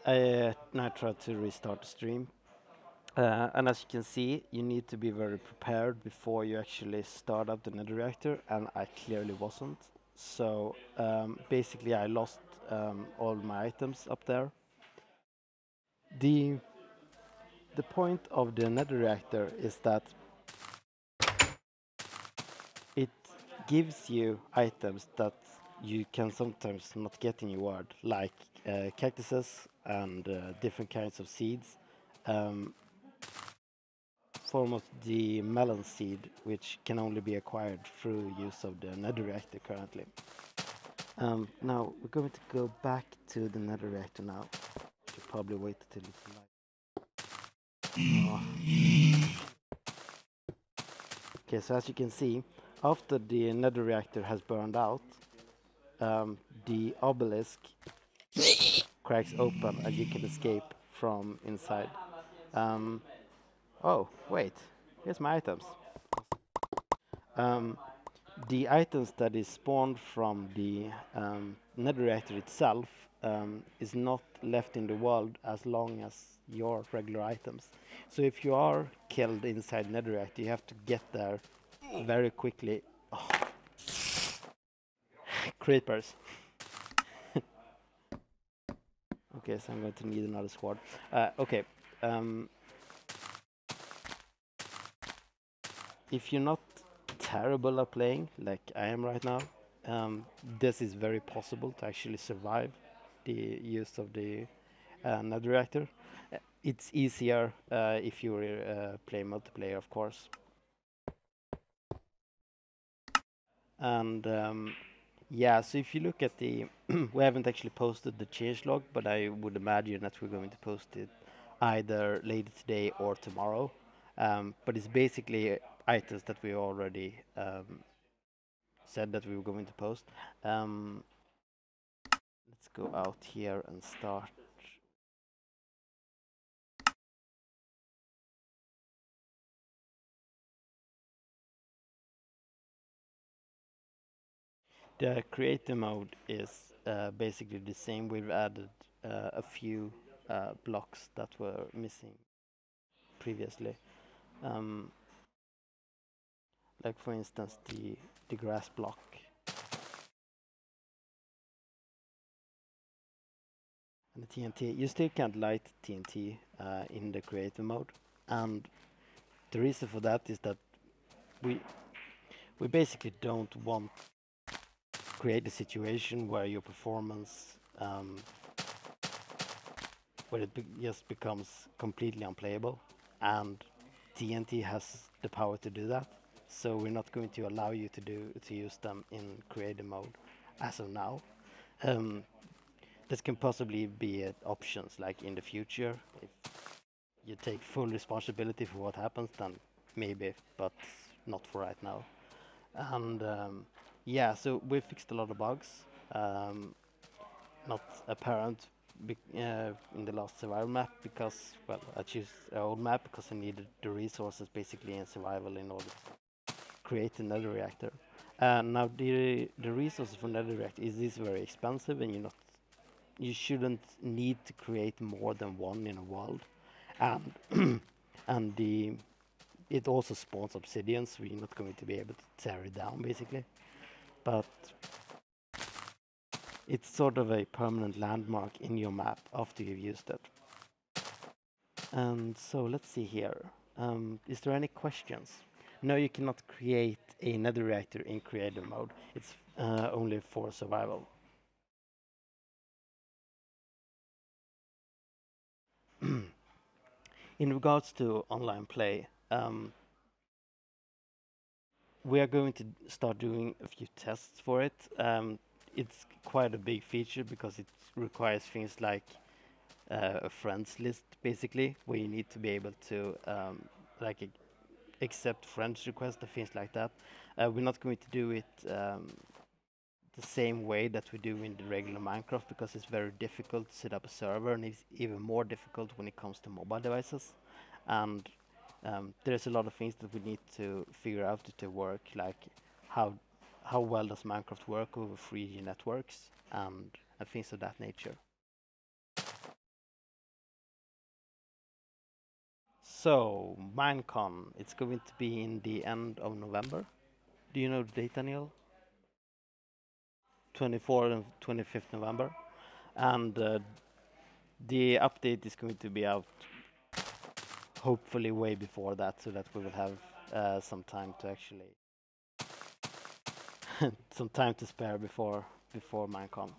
I now try to restart the stream. And as you can see, you need to be very prepared before you actually start up the nether reactor, and I clearly wasn't. So basically I lost all my items up there. The point of the nether reactor is that it gives you items that you can sometimes not get in your world, like cactuses and different kinds of seeds. Foremost the melon seed, which can only be acquired through use of the nether reactor currently. Now we're going to go back to the nether reactor now. Should probably wait till it's live. Okay, so as you can see, after the nether reactor has burned out, the obelisk cracks open and you can escape from inside. Oh, wait, here's my items. The items that is spawned from the nether reactor itself is not left in the world as long as your regular items. So if you are killed inside nether reactor, you have to get there very quickly. Oh. Creepers. Okay, so I'm going to need another sword. Okay. If you're not terrible at playing, like I am right now, this is very possible to actually survive the use of the nether reactor. It's easier if you play multiplayer, of course. And yeah, so if you look at the, we haven't actually posted the changelog, but I would imagine that we're going to post it either later today or tomorrow. But it's basically items that we already said that we were going to post. Let's go out here and start. The creator mode is basically the same. We've added a few blocks that were missing previously. Like for instance the grass block. And the TNT. You still can't light TNT in the creator mode. And the reason for that is that we basically don't want to create a situation where your performance where it just becomes completely unplayable, and TNT has the power to do that. So we're not going to allow you to use them in creative mode as of now. This can possibly be options like in the future. If you take full responsibility for what happens, then maybe, but not for right now. And yeah, so we fixed a lot of bugs. Not apparent in the last survival map because, well, I chose an old map because I needed the resources basically in survival in order to create a nether reactor. Now the resources for nether reactor is very expensive, and you shouldn't need to create more than one in a world, and and it also spawns obsidian, so you're not going to be able to tear it down basically, but it's sort of a permanent landmark in your map after you've used it. And so let's see here. Is there any questions? No, you cannot create a nether reactor in creative mode. It's only for survival. In regards to online play, we are going to start doing a few tests for it. It's quite a big feature because it requires things like a friends list, basically, where you need to be able to like accept friends requests and things like that. We're not going to do it the same way that we do in the regular Minecraft because it's very difficult to set up a server, and it's even more difficult when it comes to mobile devices. And there's a lot of things that we need to figure out to work, like how well does Minecraft work over 3G networks and things of that nature. So, Minecon, it's going to be in the end of November. Do you know the date, Daniel? 24th and 25th November. And the update is going to be out hopefully way before that, so that we will have some time to actually some time to spare before Minecon.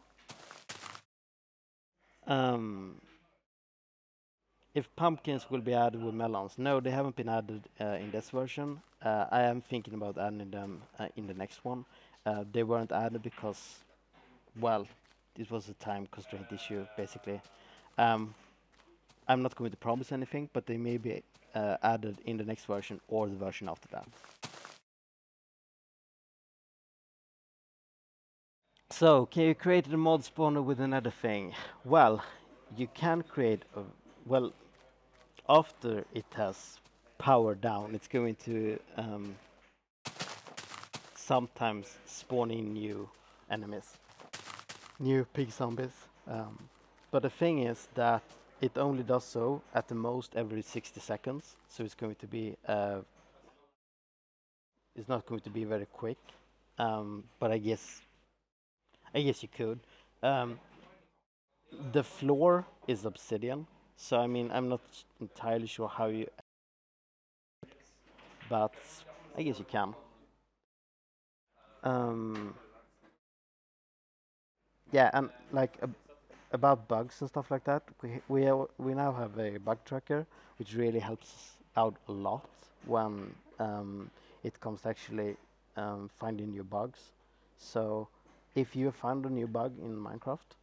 If pumpkins will be added with melons, no, they haven't been added in this version. I am thinking about adding them in the next one. They weren't added because, well, it was a time constraint issue, basically. I'm not going to promise anything, but they may be added in the next version or the version after that. So, can you create a mod spawner with another thing? Well, you can create a, well, after it has powered down, it's going to sometimes spawn in new enemies, new pig zombies. But the thing is that it only does so at the most every 60 seconds, so it's going to be it's not going to be very quick. But I guess you could. The floor is obsidian, so I mean I'm not entirely sure how you, but I guess you can. Yeah, and like about bugs and stuff like that, we now have a bug tracker, which really helps us out a lot when it comes to actually finding new bugs. So if you found a new bug in Minecraft,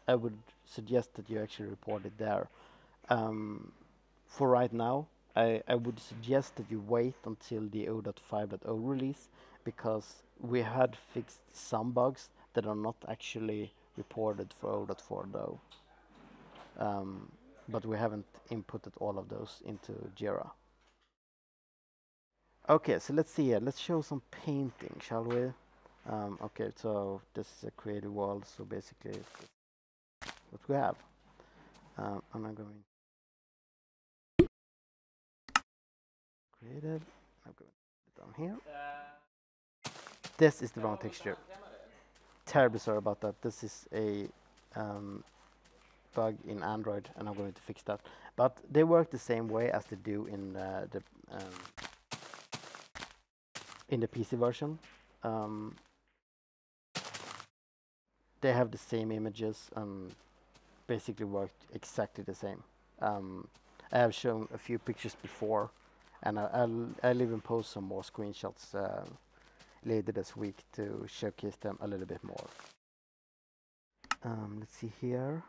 I would suggest that you actually report it there. For right now, I would suggest that you wait until the 0.5.0 release, because we had fixed some bugs that are not actually reported for 0.4.0. But we haven't inputted all of those into Jira. Okay, so let's see here. Let's show some painting, shall we? Okay, so this is a creative world, so basically what we have. And I'm going creative. I'm going to put it down here. This is the wrong texture. Terribly sorry about that. This is a bug in Android, and I'm going to fix that. But they work the same way as they do in the PC version. They have the same images and basically work exactly the same. I have shown a few pictures before, and I'll even post some more screenshots later this week to showcase them a little bit more. Let's see here.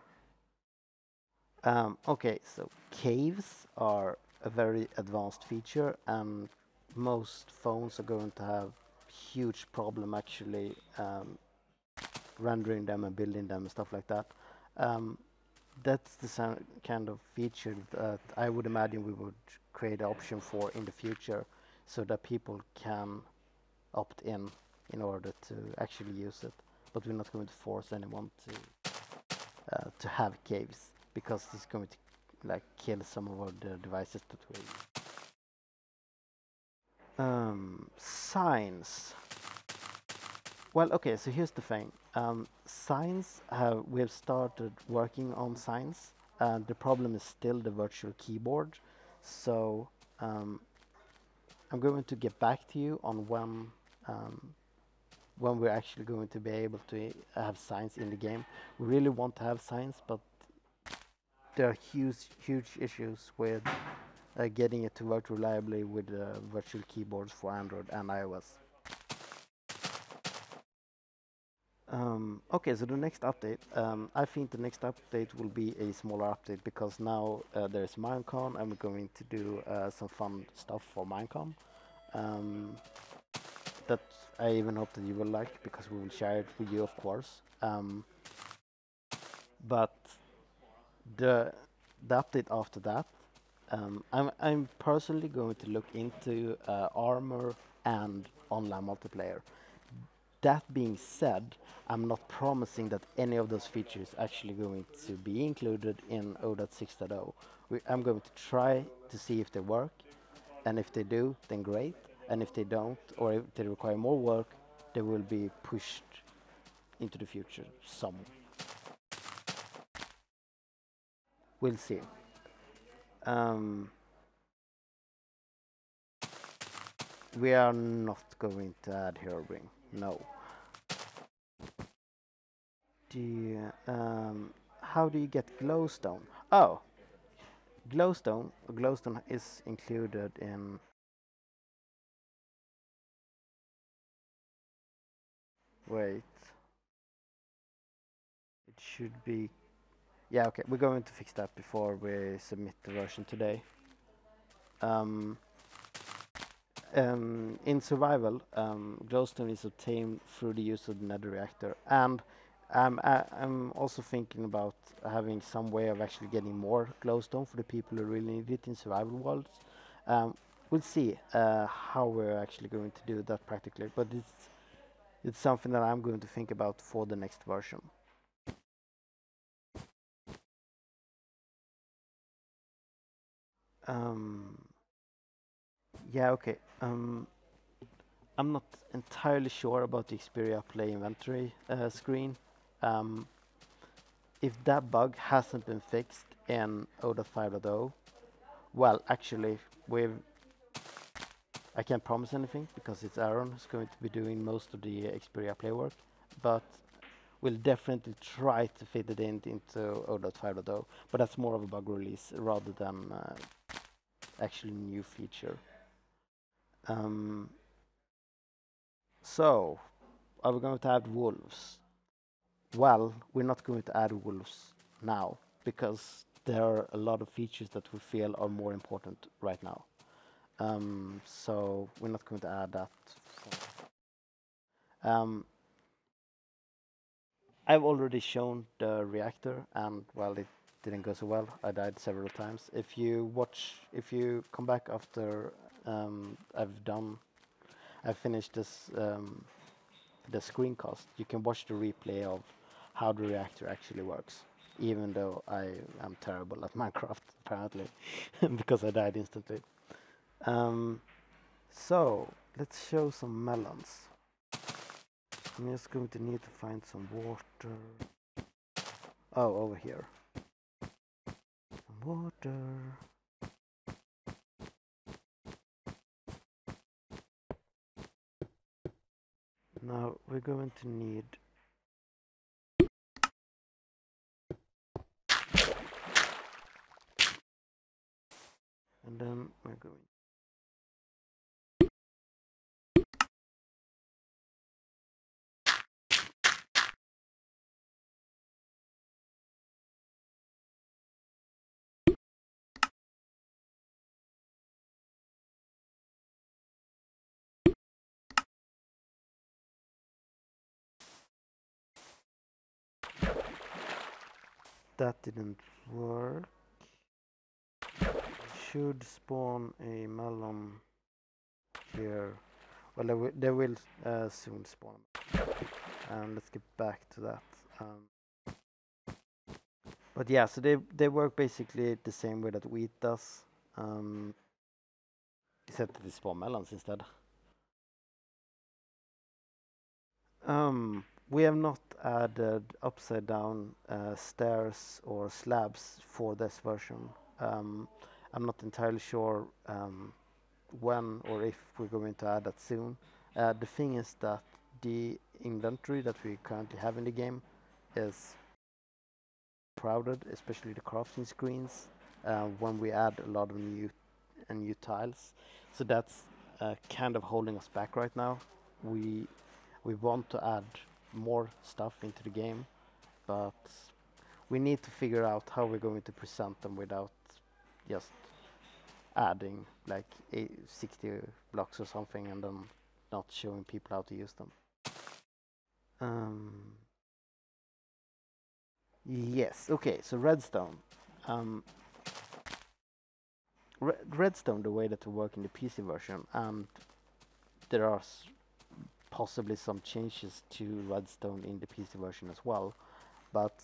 Okay, so caves are a very advanced feature, and most phones are going to have huge problem actually rendering them and building them and stuff like that. That's the kind of feature that I would imagine we would create an option for in the future, so that people can opt in order to actually use it. But we're not going to force anyone to have caves, because it's going to like kill some of the devices that we signs. Well, okay, so here's the thing. Signs we have started working on signs. The problem is still the virtual keyboard. So I'm going to get back to you on when we're actually going to be able to have signs in the game. We really want to have signs, but there are huge issues with getting it to work reliably with virtual keyboards for Android and iOS. Okay, so the next update, I think the next update will be a smaller update, because now there's Minecon, and we're going to do some fun stuff for Minecon. That I even hope that you will like, because we will share it with you, of course. But the update after that, I'm personally going to look into armor and online multiplayer. That being said, I'm not promising that any of those features actually going to be included in 0.6.0. I'm going to try to see if they work, and if they do, then great. And if they don't, or if they require more work, they will be pushed into the future some. We'll see. We are not going to add Herobrine, no. How do you get glowstone? Oh, glowstone is included in. Wait, it should be. Yeah, okay, we're going to fix that before we submit the version today. In survival, glowstone is obtained through the use of the nether reactor, and I'm also thinking about having some way of actually getting more glowstone for the people who really need it in survival worlds. We'll see how we're actually going to do that practically, but it's something that I'm going to think about for the next version. Yeah, okay. I'm not entirely sure about the Xperia Play inventory screen. If that bug hasn't been fixed in 0.5.0, well, actually, I can't promise anything because it's Aaron who's going to be doing most of the Xperia Play work, but we'll definitely try to fit it into 0.5.0, but that's more of a bug release rather than actually new feature. So, are we going to add wolves? Well, we're not going to add wolves now because there are a lot of features that we feel are more important right now. So we're not going to add that. I've already shown the reactor, and well, it didn't go so well. I died several times. If you come back after I've finished this the screencast, you can watch the replay of how the reactor actually works, even though I am terrible at Minecraft apparently because I died instantly. So let's show some melons. I'm just going to need to find some water. Oh, over here. Some water. Now we're going to need and then we're going that didn't work. Should spawn a melon here. Well, they will soon spawn. And let's get back to that. But yeah, so they work basically the same way that wheat does, except that they spawn melons instead. We have not added upside down stairs or slabs for this version. I'm not entirely sure when or if we're going to add that soon. The thing is that the inventory that we currently have in the game is crowded, especially the crafting screens, when we add a lot of new tiles. So that's kind of holding us back right now. We want to add more stuff into the game, but we need to figure out how we're going to present them without just adding like 60 blocks or something and then not showing people how to use them. Yes, okay, so redstone. Redstone, the way that to work in the PC version, and there are possibly some changes to Redstone in the PC version as well. But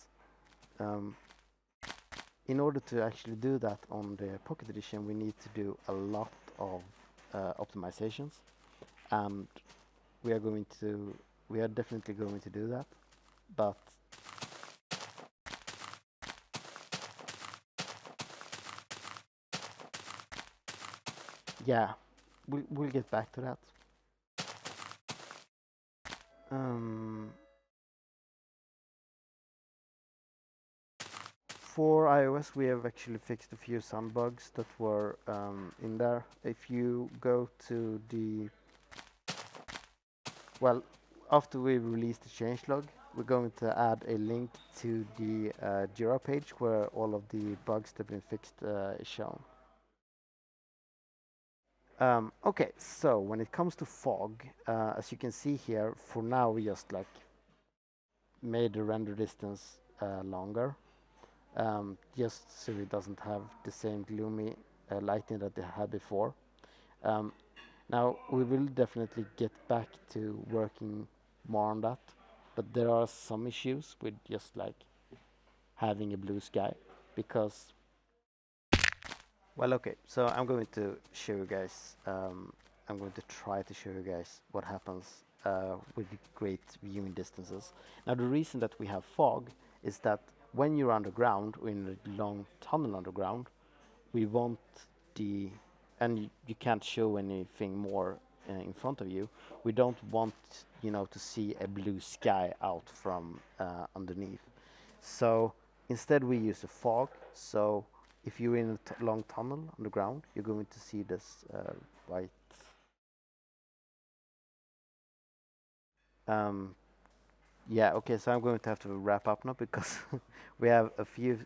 in order to actually do that on the Pocket Edition, we need to do a lot of optimizations, and we are definitely going to do that. But yeah, we'll get back to that. For iOS, we have actually fixed a few some bugs that were in there. If you go to the, well, after we release the changelog, we're going to add a link to the Jira page where all of the bugs that have been fixed is shown. Okay, so when it comes to fog, as you can see here, for now we just like made the render distance longer. Just so it doesn't have the same gloomy lighting that they had before. Now we will definitely get back to working more on that, but there are some issues with just like having a blue sky, because, well, okay, so I'm going to show you guys, I'm going to try to show you guys what happens with the great viewing distances. Now the reason that we have fog is that when you're underground or in a long tunnel underground, we want and you can't show anything more in front of you. We don't want, to see a blue sky out from underneath. So instead we use a fog. So if you're in a long tunnel underground, you're going to see this white. Yeah, okay, so I'm going to have to wrap up now because we have a few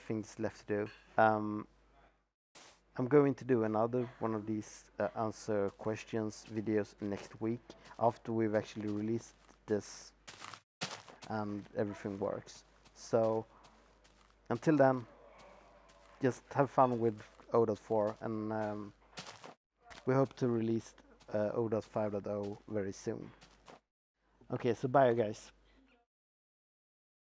things left to do. I'm going to do another one of these answer questions videos next week after we've actually released this and everything works. So until then, just have fun with 0.4, and we hope to release 0.5.0 very soon. Okay, so bye guys.